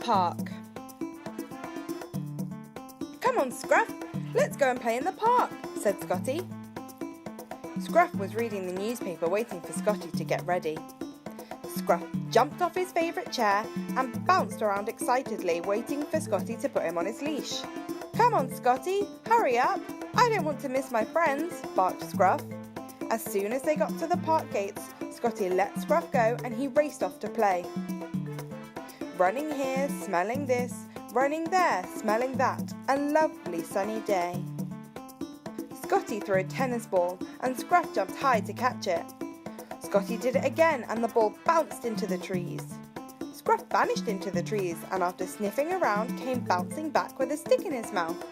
park. "Come on, Scruff, let's go and play in the park," said Scotty. Scruff was reading the newspaper waiting for Scotty to get ready. Scruff jumped off his favourite chair and bounced around excitedly, waiting for Scotty to put him on his leash. "Come on, Scotty, hurry up. I don't want to miss my friends," barked Scruff. As soon as they got to the park gates, Scotty let Scruff go and he raced off to play. Running here, smelling this, running there, smelling that, a lovely sunny day. Scotty threw a tennis ball and Scruff jumped high to catch it. Scotty did it again and the ball bounced into the trees. Scruff vanished into the trees and after sniffing around came bouncing back with a stick in his mouth.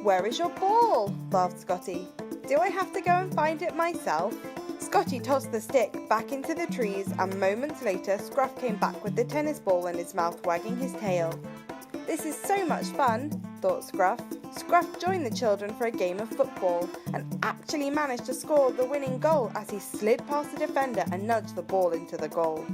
"Where is your ball?" laughed Scotty. "Do I have to go and find it myself?" Scotty tossed the stick back into the trees and moments later Scruff came back with the tennis ball in his mouth, wagging his tail. "This is so much fun," thought Scruff. Scruff joined the children for a game of football and actually managed to score the winning goal as he slid past the defender and nudged the ball into the goal.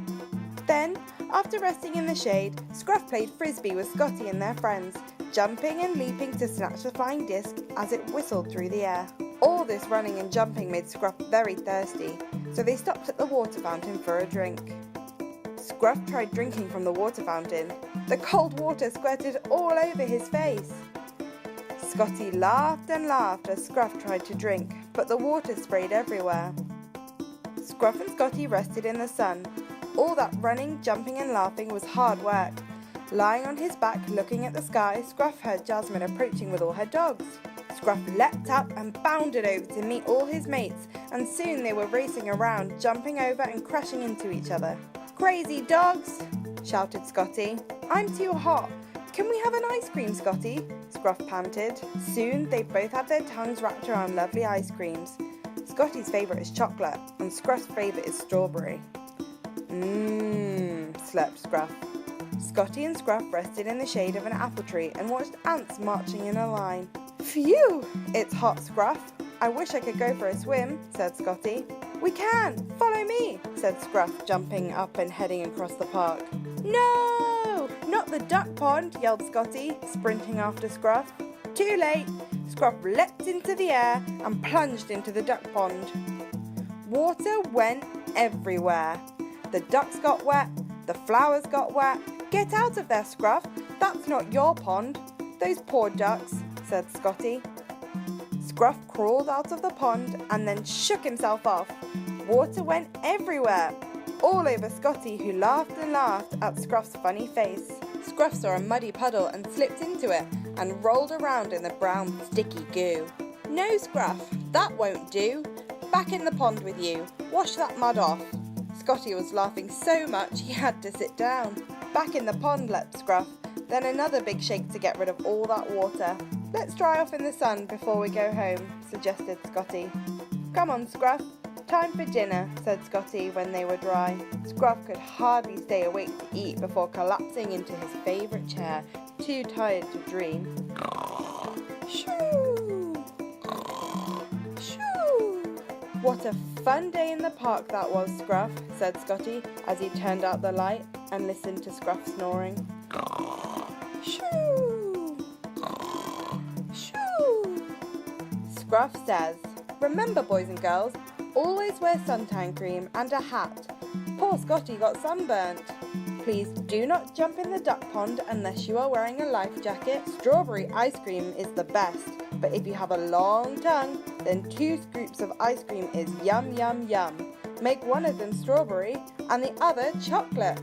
Then, after resting in the shade, Scruff played frisbee with Scotty and their friends, jumping and leaping to snatch the flying disc as it whistled through the air. All this running and jumping made Scruff very thirsty, so they stopped at the water fountain for a drink. Scruff tried drinking from the water fountain. The cold water squirted all over his face. Scotty laughed and laughed as Scruff tried to drink, but the water sprayed everywhere. Scruff and Scotty rested in the sun. All that running, jumping and laughing was hard work. Lying on his back, looking at the sky, Scruff heard Jasmine approaching with all her dogs. Scruff leapt up and bounded over to meet all his mates, and soon they were racing around, jumping over and crashing into each other. "Crazy dogs!" shouted Scotty. "I'm too hot. Can we have an ice cream, Scotty?" Scruff panted. Soon they both had their tongues wrapped around lovely ice creams. Scotty's favourite is chocolate, and Scruff's favourite is strawberry. Slept Scruff. Scotty and Scruff rested in the shade of an apple tree and watched ants marching in a line. "Phew! It's hot, Scruff. I wish I could go for a swim," said Scotty. "We can! Follow me!" said Scruff, jumping up and heading across the park. "No! Not the duck pond!" yelled Scotty, sprinting after Scruff. Too late! Scruff leapt into the air and plunged into the duck pond. Water went everywhere. The ducks got wet, the flowers got wet. "Get out of there, Scruff. That's not your pond. Those poor ducks," said Scotty. Scruff crawled out of the pond and then shook himself off. Water went everywhere, all over Scotty, who laughed and laughed at Scruff's funny face. Scruff saw a muddy puddle and slipped into it and rolled around in the brown sticky goo. "No, Scruff, that won't do. Back in the pond with you. Wash that mud off." Scotty was laughing so much he had to sit down. "Back in the pond," leapt Scruff, then another big shake to get rid of all that water. "Let's dry off in the sun before we go home," suggested Scotty. "Come on, Scruff. Time for dinner," said Scotty when they were dry. Scruff could hardly stay awake to eat before collapsing into his favourite chair, too tired to dream. Shoo! Shoo! "What a fun day in the park that was, Scruff," said Scotty as he turned out the light and listened to Scruff snoring. Shoo! Shoo! Scruff says, "Remember, boys and girls, always wear suntan cream and a hat. Poor Scotty got sunburnt. Please do not jump in the duck pond unless you are wearing a life jacket. Strawberry ice cream is the best, but if you have a long tongue, then 2 scoops of ice cream is yum yum yum. Make one of them strawberry and the other chocolate."